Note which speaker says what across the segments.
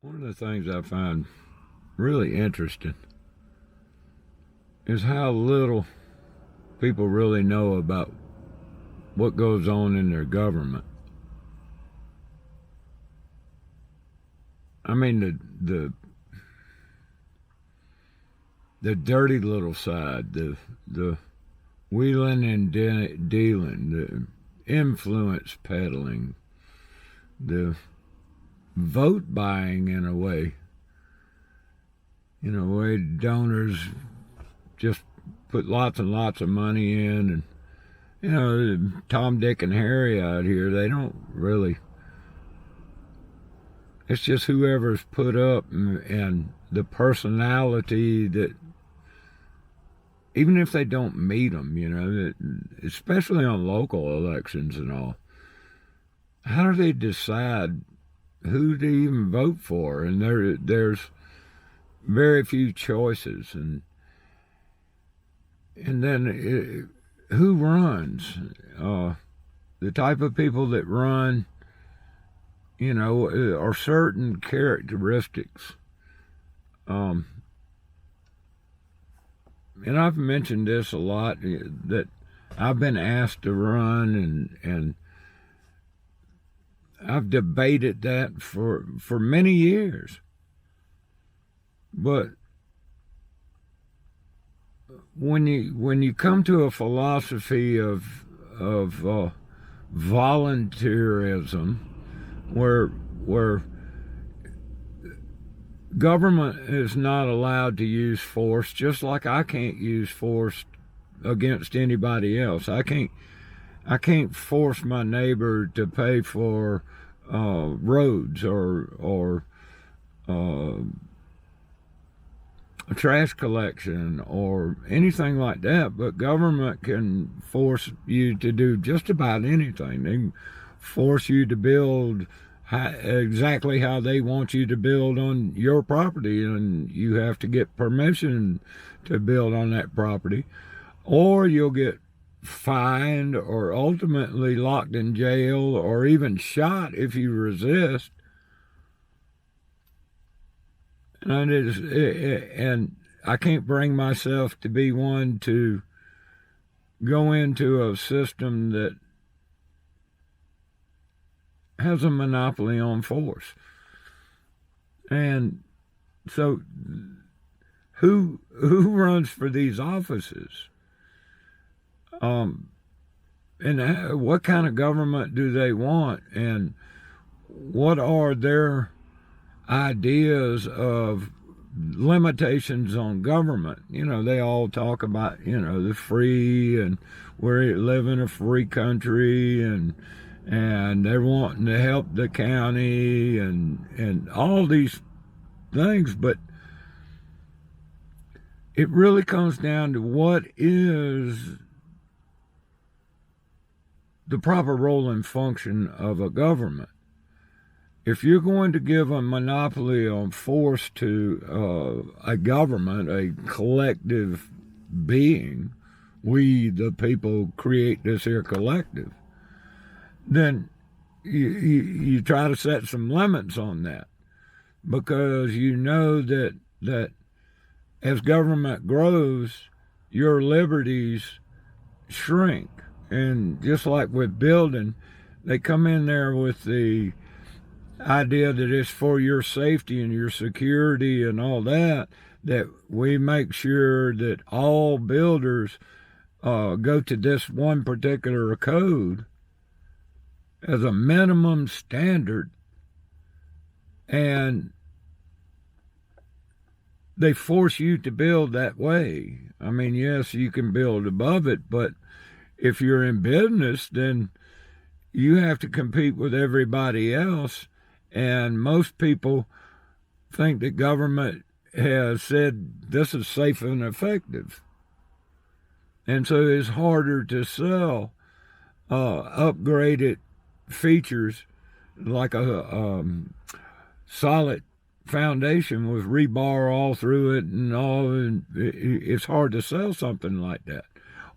Speaker 1: One of the things I find really interesting is how little people really know about what goes on in their government. I mean, the dirty little side, the wheeling and dealing, the influence peddling, the vote buying in a way. Way donors just put lots and lots of money in, and Tom, Dick, and Harry out here, they don't really. It's just whoever's put up, and the personality that, even if they don't meet them, especially on local elections and all, how do they decide who to even vote for? And there's very few choices, and then who runs? The type of people that run, are certain characteristics. And I've mentioned this a lot, that I've been asked to run, and I've debated that for many years. But when you come to a philosophy of volunteerism, where government is not allowed to use force, just like I can't use force against anybody else. I can't force my neighbor to pay for roads or a trash collection or anything like that. But government can force you to do just about anything. They can force you to build exactly how they want you to build on your property, and you have to get permission to build on that property, or you'll get fined or ultimately locked in jail or even shot if you resist. And I can't bring myself to be one to go into a system that has a monopoly on force. And so who runs for these offices? And what kind of government do they want? And what are their ideas of limitations on government? They all talk about, the free, and we live in a free country, and they're wanting to help the county, and all these things. But it really comes down to what is the proper role and function of a government. If you're going to give a monopoly on force to a government, a collective being, we the people create this here collective, then you try to set some limits on that, because that as government grows, your liberties shrink. And just like with building, they come in there with the idea that it's for your safety and your security and all that, that we make sure that all builders go to this one particular code as a minimum standard, and they force you to build that way. I mean, yes, you can build above it, but if you're in business, then you have to compete with everybody else. And most people think that government has said this is safe and effective. And so it's harder to sell upgraded features like a solid foundation with rebar all through it and all. And it's hard to sell something like that.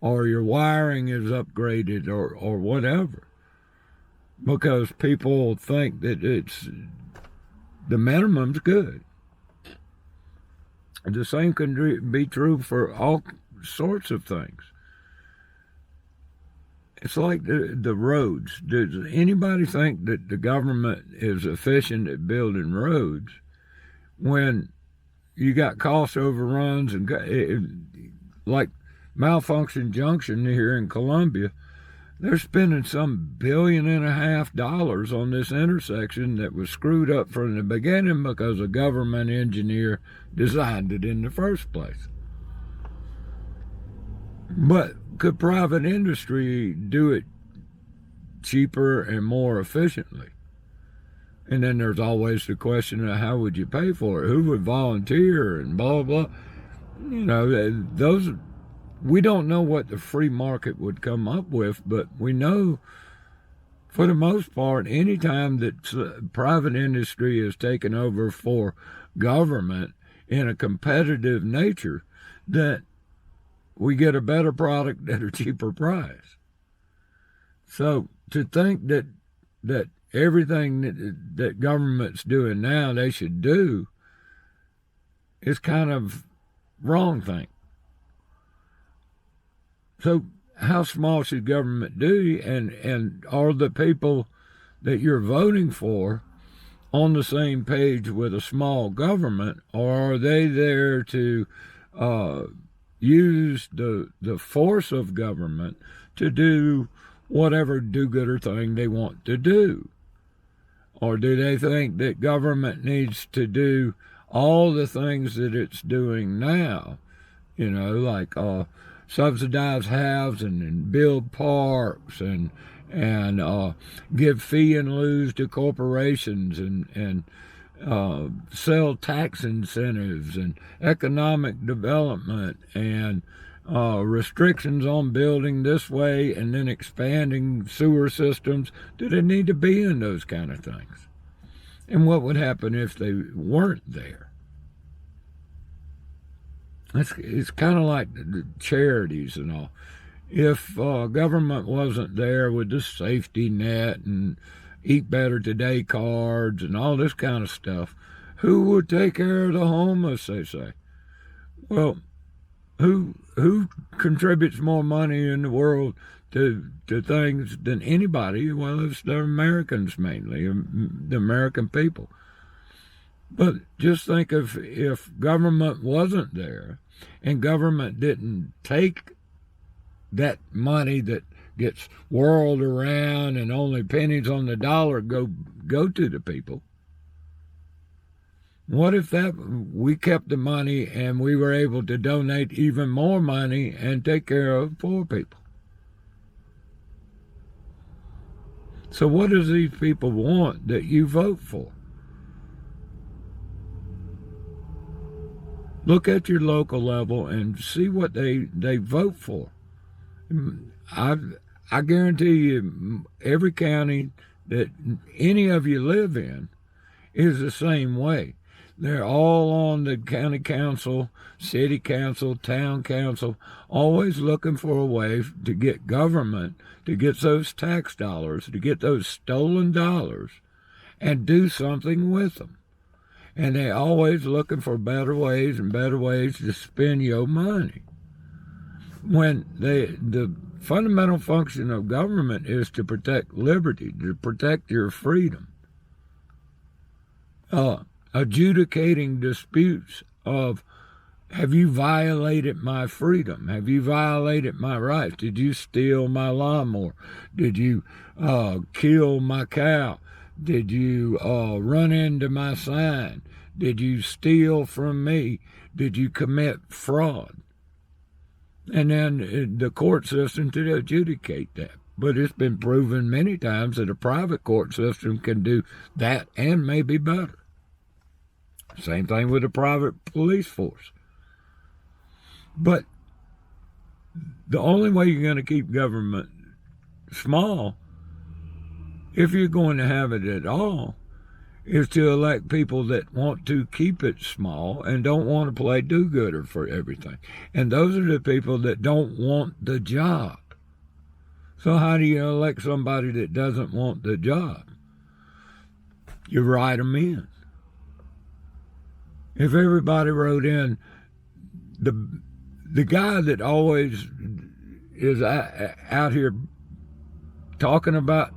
Speaker 1: Or your wiring is upgraded, or whatever, because people think that it's the minimum's good. The same can be true for all sorts of things. It's like the roads. Does anybody think that the government is efficient at building roads when you got cost overruns and like Malfunction Junction here in Columbia? They're spending some $1.5 billion on this intersection that was screwed up from the beginning because a government engineer designed it in the first place. But could private industry do it cheaper and more efficiently? And then there's always the question of how would you pay for it? Who would volunteer and blah, blah. You know, those, we don't know what the free market would come up with, but we know for the most part, anytime that private industry is taken over for government in a competitive nature, that we get a better product at a cheaper price. So to think that everything that government's doing now they should do is kind of wrong thing. So how small should government do, and are the people that you're voting for on the same page with a small government, or are they there to use the force of government to do whatever do-gooder thing they want to do? Or do they think that government needs to do all the things that it's doing now, you know, like subsidize housing and build parks and give fee and lieu to corporations and sell tax incentives and economic development and restrictions on building this way and then expanding sewer systems? Do they need to be in those kind of things? And what would happen if they weren't there? It's kind of like the charities and all. If government wasn't there with the safety net and Eat Better Today cards and all this kind of stuff, who would take care of the homeless, they say? Well, who contributes more money in the world to things than anybody? Well, it's the Americans mainly, the American people. But just think if government wasn't there and government didn't take that money that gets whirled around and only pennies on the dollar go to the people. What if we kept the money and we were able to donate even more money and take care of poor people? So what does these people want that you vote for? Look at your local level and see what they vote for. I guarantee you every county that any of you live in is the same way. They're all on the county council, city council, town council, always looking for a way to get government, to get those tax dollars, to get those stolen dollars, and do something with them. And they're always looking for better ways and better ways to spend your money. When the fundamental function of government is to protect liberty, to protect your freedom. Adjudicating disputes of, have you violated my freedom? Have you violated my rights? Did you steal my lawnmower? Did you kill my cow? Did you run into my sign? Did you steal from me? Did you commit fraud? And then the court system to adjudicate that. But it's been proven many times that a private court system can do that and maybe better. Same thing with a private police force. But the only way you're going to keep government small, if you're going to have it at all, is to elect people that want to keep it small and don't want to play do-gooder for everything. And those are the people that don't want the job. So how do you elect somebody that doesn't want the job? You write them in. if everybody wrote in the guy that always is out here talking about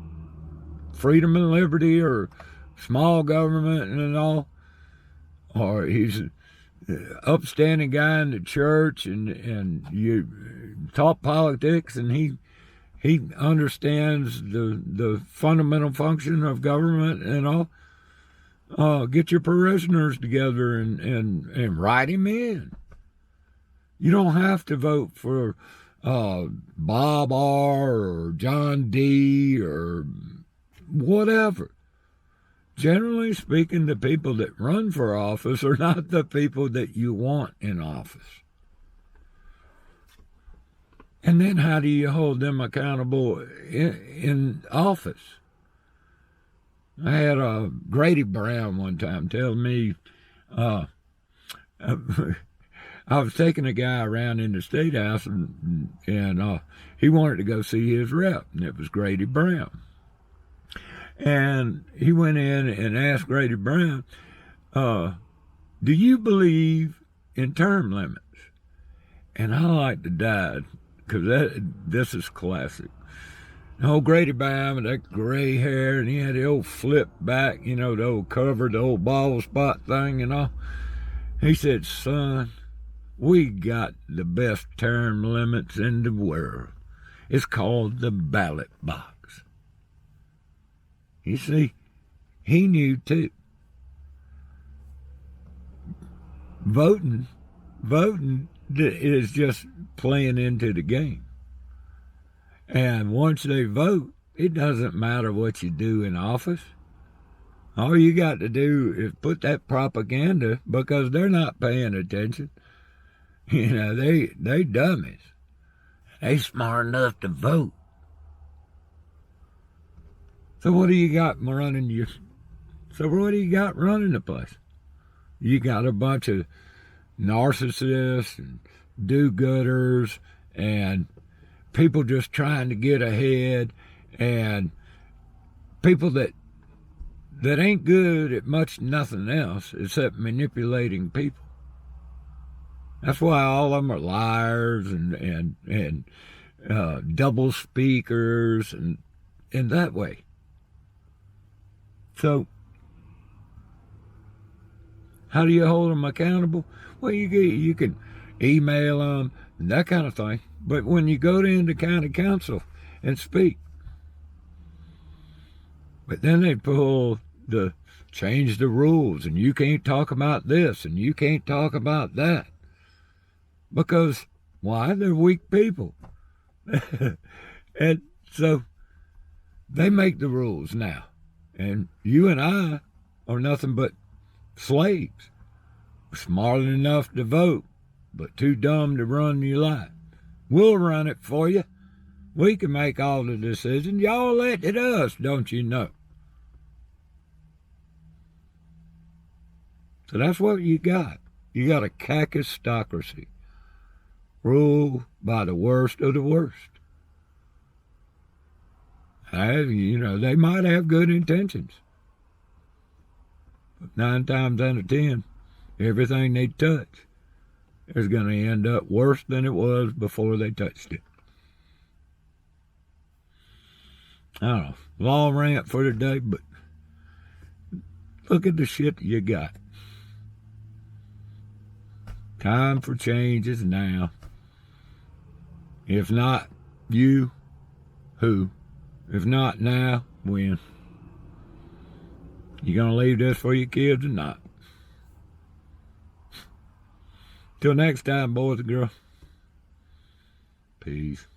Speaker 1: freedom and liberty or small government and all, or he's an upstanding guy in the church and you talk politics and he understands the fundamental function of government and all, get your parishioners together and write him in. You don't have to vote for Bob R. or John D. or whatever. Generally speaking, the people that run for office are not the people that you want in office. And then how do you hold them accountable in office? I had Grady Brown one time tell me, I was taking a guy around in the State House and he wanted to go see his rep, and it was Grady Brown. And he went in and asked Grady Brown, do you believe in term limits? And I like to die because this is classic. Old Grady Brown with that gray hair, and he had the old flip back, the old cover, the old bald spot thing and all. He said, son, we got the best term limits in the world. It's called the ballot box. You see, he knew too. Voting is just playing into the game. And once they vote, it doesn't matter what you do in office. All you got to do is put that propaganda, because they're not paying attention. They dummies. They smart enough to vote. So what do you got running the place? You got a bunch of narcissists and do-gooders and people just trying to get ahead, and people that ain't good at much nothing else except manipulating people. That's why all of them are liars and double speakers and that way. So how do you hold them accountable? Well, you can email them and that kind of thing. But when you go into county council and speak, but then they pull change the rules, and you can't talk about this and you can't talk about that. Because why? They're weak people. And so they make the rules now. And you and I are nothing but slaves. Smart enough to vote, but too dumb to run your life. We'll run it for you. We can make all the decisions. Y'all elected us, don't you know? So that's what you got. You got a kakistocracy. Ruled by the worst of the worst. They might have good intentions. But 9 times out of 10, everything they touch is going to end up worse than it was before they touched it. I don't know. Long rant for today, but look at the shit you got. Time for change is now. If not you, who? If not now, when? You gonna leave this for your kids or not? Till next time, boys and girls. Peace.